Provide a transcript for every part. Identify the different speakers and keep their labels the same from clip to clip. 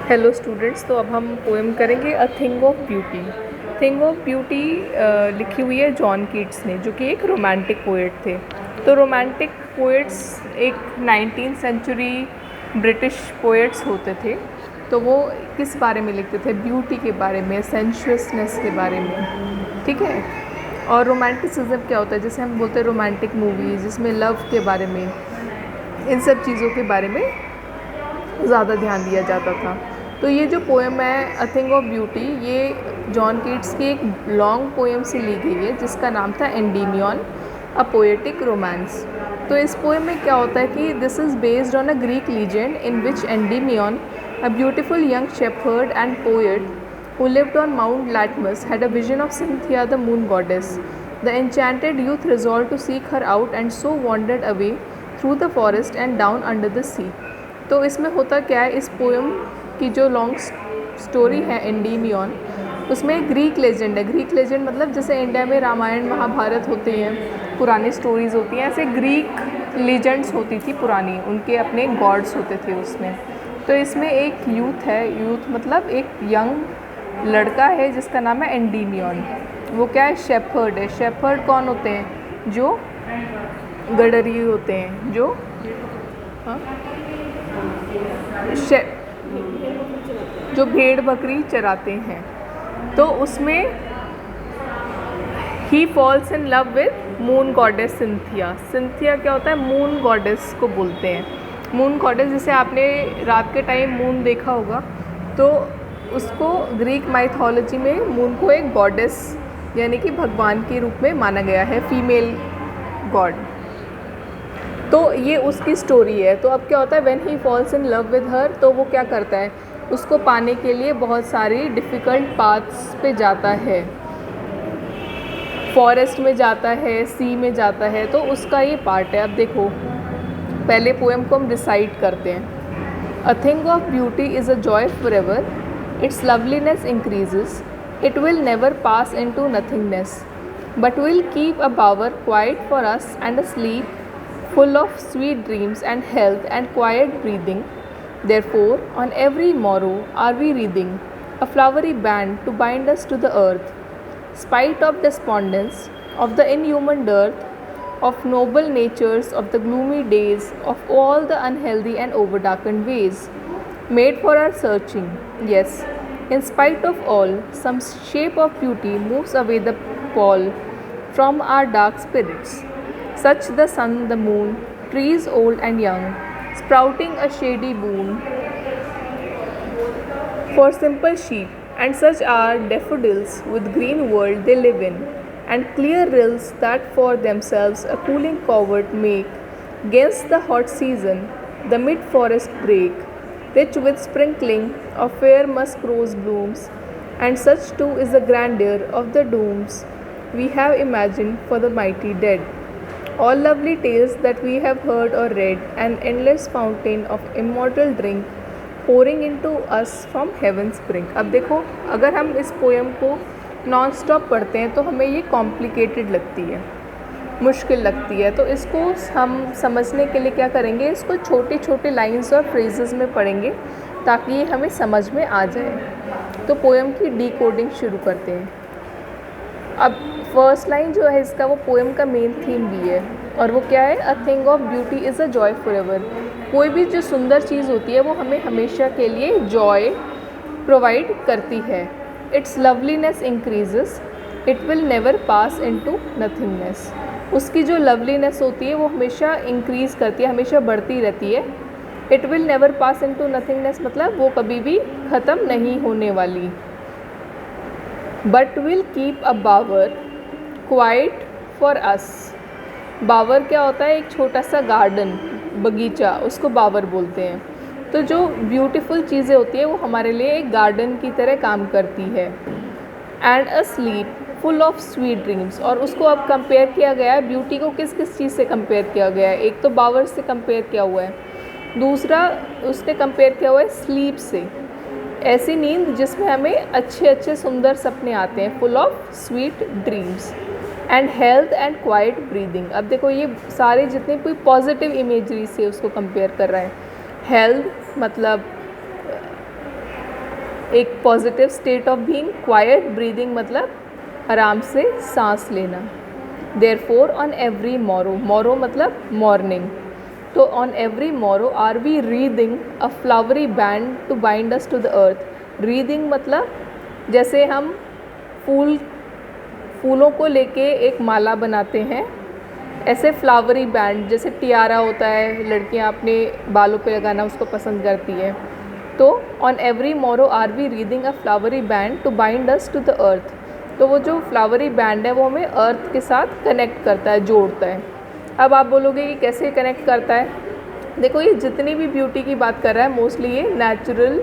Speaker 1: Hello students, तो अब हम पोएम करेंगे अ thing of beauty. Thing of beauty लिखी हुई है जॉन कीट्स ने, जो कि एक रोमांटिक पोएट थे। तो रोमांटिक पोएट्स एक 19th सेंचुरी ब्रिटिश पोएट्स होते थे। तो वो किस बारे में लिखते थे? ब्यूटी के बारे में, सेंशुअसनेस के बारे में, ठीक है। और रोमांटिसिज्म क्या होता है? जैसे हम बोलते हैं रोमांटिक मूवीज़, जिसमें लव के बारे में, इन सब चीज़ों के बारे में ज़्यादा ध्यान दिया जाता था। तो ये जो पोएम है अ थिंग ऑफ ब्यूटी, ये जॉन कीट्स की एक लॉन्ग पोएम से ली गई है, जिसका नाम था एंडीमियन अ पोएटिक रोमांस। तो इस पोएम में क्या होता है कि this is based on a Greek legend in which Endymion, a beautiful young shepherd and poet who lived on Mount Latmus, had a vision of Cynthia, the moon goddess. The enchanted youth resolved to seek her out and so wandered away through the forest and down under the sea. तो इसमें होता क्या है, इस poem की जो long story है Endymion, उसमें ग्रीक लेजेंड है। ग्रीक लेजेंड मतलब जैसे इंडिया में रामायण महाभारत होते हैं, पुरानी स्टोरीज़ होती हैं, ऐसे ग्रीक लीजेंड्स होती थी पुरानी, उनके अपने गॉड्स होते थे उसमें। तो इसमें एक यूथ है, यूथ मतलब एक यंग लड़का है जिसका नाम है एंडीमियन। वो क्या है? शेpherd है। शेpherd कौन होते हैं? जो गडरी होते हैं, जो हाँ जो भेड़ बकरी चराते हैं। तो उसमें ही falls in love with moon goddess Cynthia. Cynthia क्या होता है? मून गॉडेस को बोलते हैं। मून गॉडेस, जैसे आपने रात के टाइम मून देखा होगा, तो उसको ग्रीक माइथोलॉजी में मून को एक गॉडेस यानी कि भगवान के रूप में माना गया है, फीमेल गॉड। तो ये उसकी स्टोरी है। तो अब क्या होता है, when he falls in love with her, तो वो क्या करता है, उसको पाने के लिए बहुत सारी डिफ़िकल्ट पाथ्स पे जाता है, फॉरेस्ट में जाता है, सी में जाता है। तो उसका ये पार्ट है। अब देखो, पहले पोएम को हम रिसाइट करते हैं। A thing of beauty is a joy for ever, its loveliness increases, it will never pass into nothingness, but will keep a bower quiet for us and a sleep full of sweet dreams and health and quiet breathing. Therefore, on every morrow are we wreathing a flowery band to bind us to the earth, spite of despondence, of the inhuman dearth, of noble natures, of the gloomy days, of all the unhealthy and overdarkened ways, made for our searching. Yes, in spite of all, some shape of beauty moves away the pall from our dark spirits. Such the sun, the moon, trees old and young, sprouting a shady boon for simple sheep, and such are daffodils with green world they live in, and clear rills that for themselves a cooling covert make, gainst the hot season the mid-forest break, rich with sprinkling of fair musk rose blooms, and such too is the grandeur of the dooms we have imagined for the mighty dead. All lovely tales that we have heard or read, an endless fountain of immortal drink pouring into us from heaven's brink. अब देखो, अगर हम इस poem को non stop पढ़ते हैं तो हमें ये कॉम्प्लिकेटेड लगती है, मुश्किल लगती है। तो इसको हम समझने के लिए क्या करेंगे, इसको छोटे छोटे लाइंस और फ्रेजेस में पढ़ेंगे ताकि ये हमें समझ में आ जाए। तो पोएम की डिकोडिंग शुरू करते हैं। अब फर्स्ट लाइन जो है इसका, वो पोएम का मेन थीम भी है, और वो क्या है? अ thing of beauty is a joy for ever. कोई भी जो सुंदर चीज़ होती है वो हमें हमेशा के लिए जॉय प्रोवाइड करती है। It's loveliness increases, it will never pass into nothingness. उसकी जो लवलीनेस होती है वो हमेशा इंक्रीज़ करती है, हमेशा बढ़ती रहती है। It will never pass into nothingness मतलब वो कभी भी ख़त्म नहीं होने वाली। But will keep a bower quiet for us. Bower क्या होता है? एक छोटा सा गार्डन, बगीचा, उसको बावर बोलते हैं। तो जो ब्यूटीफुल चीज़ें होती है वो हमारे लिए एक गार्डन की तरह काम करती है। And a slip full of sweet dreams, और उसको अब कंपेयर किया गया है, ब्यूटी को किस किस चीज़ से कंपेयर किया गया है? एक तो बावर से कंपेयर किया हुआ है, दूसरा उसके कंपेयर किया हुआ है स्लीप से, ऐसी नींद जिसमें हमें अच्छे अच्छे सुंदर सपने आते हैं, full of sweet dreams. And health and quite breathing. अब देखो, ये सारे जितने कोई पॉजिटिव इमेजरी से उसको कंपेयर कर रहा है। हेल्थ मतलब एक positive state of being, quiet breathing मतलब आराम से सांस लेना। Therefore on every morrow, morrow मतलब मॉर्निंग, तो on every morrow are we wreathing a flowery band to bind us to the earth. Wreathing मतलब जैसे हम फूलों को लेके एक माला बनाते हैं, ऐसे फ्लावरी बैंड, जैसे टियारा होता है, लड़कियां अपने बालों पे लगाना उसको पसंद करती है। तो on every morrow are we wreathing a flowery band to bind us to the earth, तो वो जो फ्लावरी बैंड है वो हमें अर्थ के साथ कनेक्ट करता है, जोड़ता है। अब आप बोलोगे कि कैसे कनेक्ट करता है? देखो, ये जितनी भी ब्यूटी की बात कर रहा है मोस्टली ये नेचुरल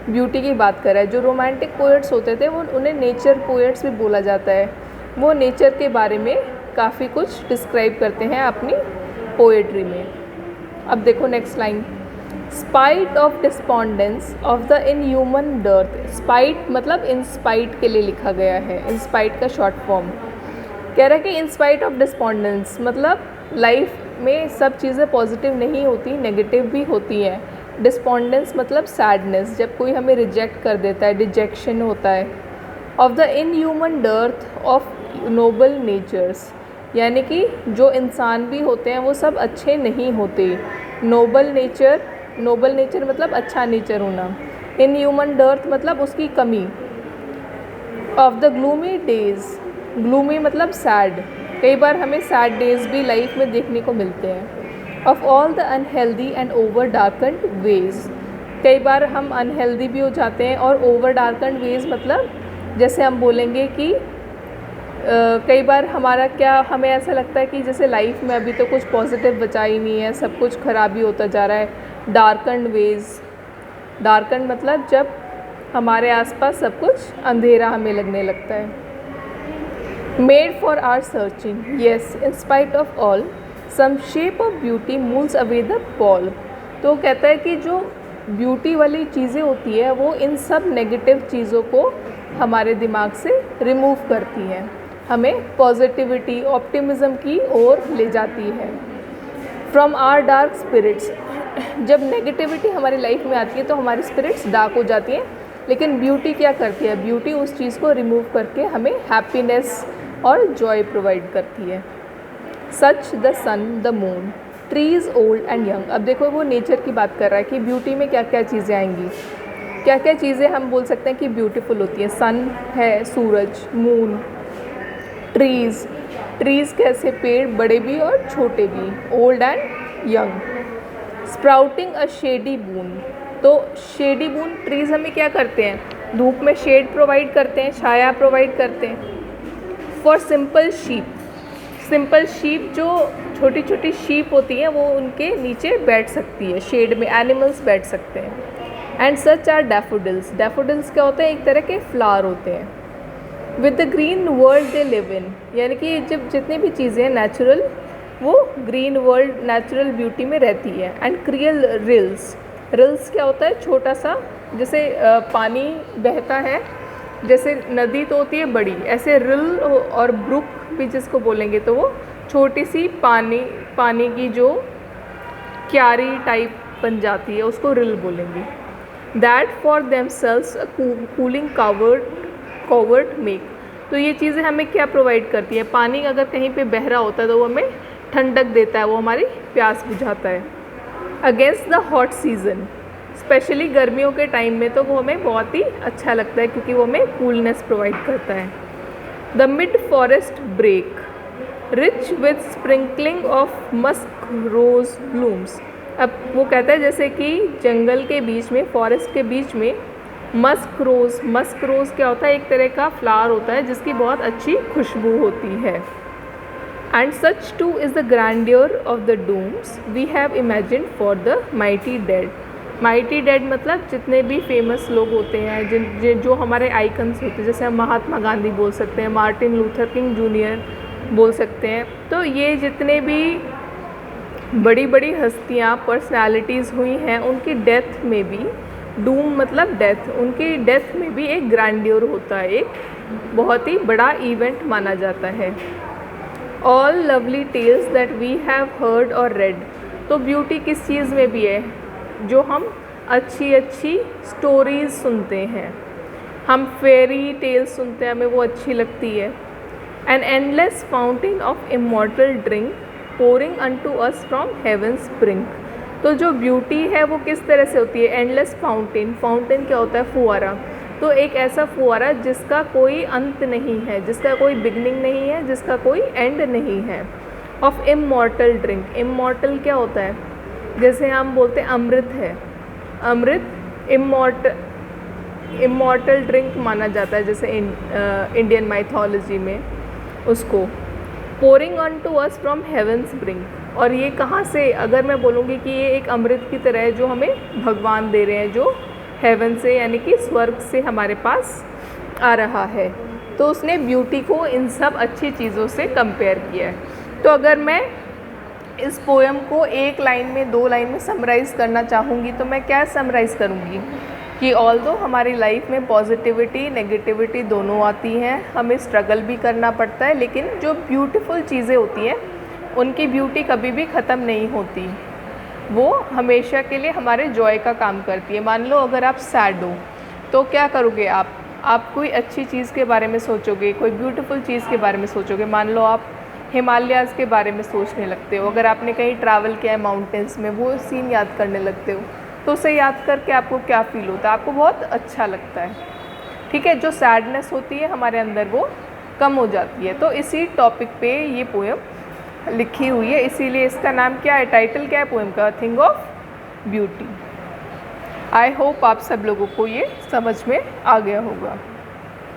Speaker 1: ब्यूटी की बात कर रहा है। जो रोमांटिक पोएट्स होते थे वो उन्हें नेचर पोएट्स भी बोला जाता है। वो नेचर के बारे में काफ़ी कुछ डिस्क्राइब करते हैं अपनी पोएट्री में। अब देखो next line, spite of despondence of the inhuman dearth. Spite मतलब इंस्पाइट के लिए लिखा गया है, इंस्पाइट का शॉर्ट फॉर्म। कह रहा है कि इंस्पाइट ऑफ डिस्पॉन्डेंस मतलब लाइफ में सब चीज़ें पॉजिटिव नहीं होती, नेगेटिव भी होती हैं। डिस्पॉन्डेंस मतलब सैडनेस, जब कोई हमें रिजेक्ट कर देता है, डिजेक्शन होता है। Of the inhuman dearth of noble natures, यानी कि जो इंसान भी होते हैं वो सब अच्छे नहीं होते। नोबल नेचर मतलब अच्छा नेचर होना। इनह्यूमन डर्थ मतलब उसकी कमी। Of the gloomy days, gloomy मतलब सैड, कई बार हमें सैड डेज भी लाइफ में देखने को मिलते हैं। Of all the unhealthy and over darkened ways, कई बार हम अनहेल्दी भी हो जाते हैं। और ओवर डार्कन्ड वेज मतलब जैसे हम बोलेंगे कि कई बार हमें ऐसा लगता है कि जैसे लाइफ में अभी तो कुछ पॉजिटिव बचा ही नहीं है, सब कुछ ख़राब ही होता जा रहा है। डार्कन्ड वेज, डार्कन्ड मतलब जब हमारे आसपास सब कुछ अंधेरा हमें लगने लगता है। Made for our searching, yes in spite of all some shape of beauty moves away the pall. तो कहता है कि जो ब्यूटी वाली चीज़ें होती है वो इन सब नेगेटिव चीज़ों को हमारे दिमाग से रिमूव करती हैं, हमें पॉजिटिविटी, ऑप्टिमिज़म की ओर ले जाती है। फ्रॉम आवर डार्क स्पिरिट्स, जब नेगेटिविटी हमारी लाइफ में आती है तो हमारी स्पिरिट्स डार्क हो जाती हैं, लेकिन ब्यूटी क्या करती है? ब्यूटी उस चीज़ को रिमूव करके हमें हैप्पीनेस और जॉय प्रोवाइड करती है। Such the sun the moon trees old and young. अब देखो वो नेचर की बात कर रहा है कि ब्यूटी में क्या क्या चीज़ें आएंगी, क्या क्या चीज़ें हम बोल सकते हैं कि ब्यूटीफुल होती हैं। सन है, सूरज, मून, ट्रीज़ कैसे? पेड़, बड़े भी और छोटे भी। Old and young. Sprouting a shady boon, तो शेडी बून ट्रीज़ हमें क्या करते हैं? धूप में शेड प्रोवाइड करते हैं, छाया प्रोवाइड करते हैं। फॉर सिंपल शीप जो छोटी छोटी शीप होती हैं वो उनके नीचे बैठ सकती है, शेड में एनिमल्स बैठ सकते हैं। And such are daffodils, daffodils क्या होते हैं? एक तरह के फ्लावर होते हैं। With the green world they live in, यानी कि जब जितनी भी चीज़ें नेचुरल, वो ग्रीन वर्ल्ड नेचुरल ब्यूटी में रहती है। एंड क्रियल रिल्स, रिल्स क्या होता है? छोटा सा, जैसे पानी बहता है, जैसे नदी तो होती है बड़ी, ऐसे रिल और ब्रुक भी जिसको बोलेंगे तो वो छोटी सी पानी की जो क्यारी टाइप बन जाती है उसको रिल बोलेंगे। That for themselves cooling covered make, तो ये चीज़ें हमें क्या प्रोवाइड करती है? पानी अगर कहीं पे बह रहा होता है तो वो हमें ठंडक देता है, वो हमारी प्यास बुझाता है। Against the hot season, specially गर्मियों के टाइम में तो वो हमें बहुत ही अच्छा लगता है क्योंकि वो हमें कूलनेस प्रोवाइड करता है। The mid forest brake rich with sprinkling of musk rose blooms. अब वो कहता है जैसे कि जंगल के बीच में, फॉरेस्ट के बीच में मस्क रोज़ क्या होता है? एक तरह का फ्लावर होता है जिसकी बहुत अच्छी खुशबू होती है। And such too is the grandeur of the dooms we have imagined for the mighty dead. Mighty dead मतलब जितने भी फेमस लोग होते हैं, जो हमारे आइकन्स होते हैं, जैसे हम महात्मा गांधी बोल सकते हैं, मार्टिन लूथर किंग जूनियर बोल सकते हैं। तो ये जितने भी बड़ी बड़ी हस्तियाँ, पर्सनालिटीज़ हुई हैं, उनकी डेथ में भी, डूम मतलब डेथ, उनकी डेथ में भी एक ग्रैंडियर होता है, एक बहुत ही बड़ा इवेंट माना जाता है। All lovely tales that we have heard और रेड, तो ब्यूटी किस चीज़ में भी है? जो हम अच्छी अच्छी स्टोरीज़ सुनते हैं, हम फेरी टेल्स सुनते हैं, हमें वो अच्छी लगती है। An endless fountain of immortal drink pouring unto us from heaven spring. तो जो ब्यूटी है वो किस तरह से होती है? एंडलेस फाउंटेन, फाउंटेन क्या होता है? फुहारा। तो एक ऐसा फुहारा जिसका कोई अंत नहीं है, जिसका कोई बिगनिंग नहीं है, जिसका कोई एंड नहीं है। ऑफ इमॉर्टल ड्रिंक, इमॉर्टल क्या होता है? जैसे हम बोलते हैं अमृत है, अमृत इमॉर्टल ड्रिंक माना जाता है, जैसे इंडियन माइथोलॉजी में उसको। Pouring on to us from heaven spring, और ये कहाँ से? अगर मैं बोलूँगी कि ये एक अमृत की तरह है जो हमें भगवान दे रहे हैं, जो हेवन से यानी कि स्वर्ग से हमारे पास आ रहा है। तो उसने ब्यूटी को इन सब अच्छी चीज़ों से कंपेयर किया है। तो अगर मैं इस पोएम को एक लाइन में, दो लाइन में समराइज़ करना चाहूँगी तो मैं क्या समराइज़ करूँगी कि ऑल्दो हमारी लाइफ में पॉजिटिविटी नेगेटिविटी दोनों आती हैं, हमें स्ट्रगल भी करना पड़ता है, लेकिन जो ब्यूटीफुल चीज़ें होती हैं उनकी ब्यूटी कभी भी ख़त्म नहीं होती, वो हमेशा के लिए हमारे जॉय का काम करती है। मान लो अगर आप सैड हो तो क्या करोगे आप कोई अच्छी चीज़ के बारे में सोचोगे, कोई ब्यूटीफुल चीज़ के बारे में सोचोगे। मान लो आप हिमालयाज़ के बारे में सोचने लगते हो, अगर आपने कहीं ट्रैवल किया है माउंटेन्स में, वो सीन याद करने लगते हो, तो उसे याद करके आपको क्या फ़ील होता है? आपको बहुत अच्छा लगता है, ठीक है। जो सैडनेस होती है हमारे अंदर वो कम हो जाती है। तो इसी टॉपिक पे ये पोएम लिखी हुई है, इसीलिए इसका नाम क्या है, टाइटल क्या है पोएम का? Thing of beauty. I hope आप सब लोगों को ये समझ में आ गया होगा।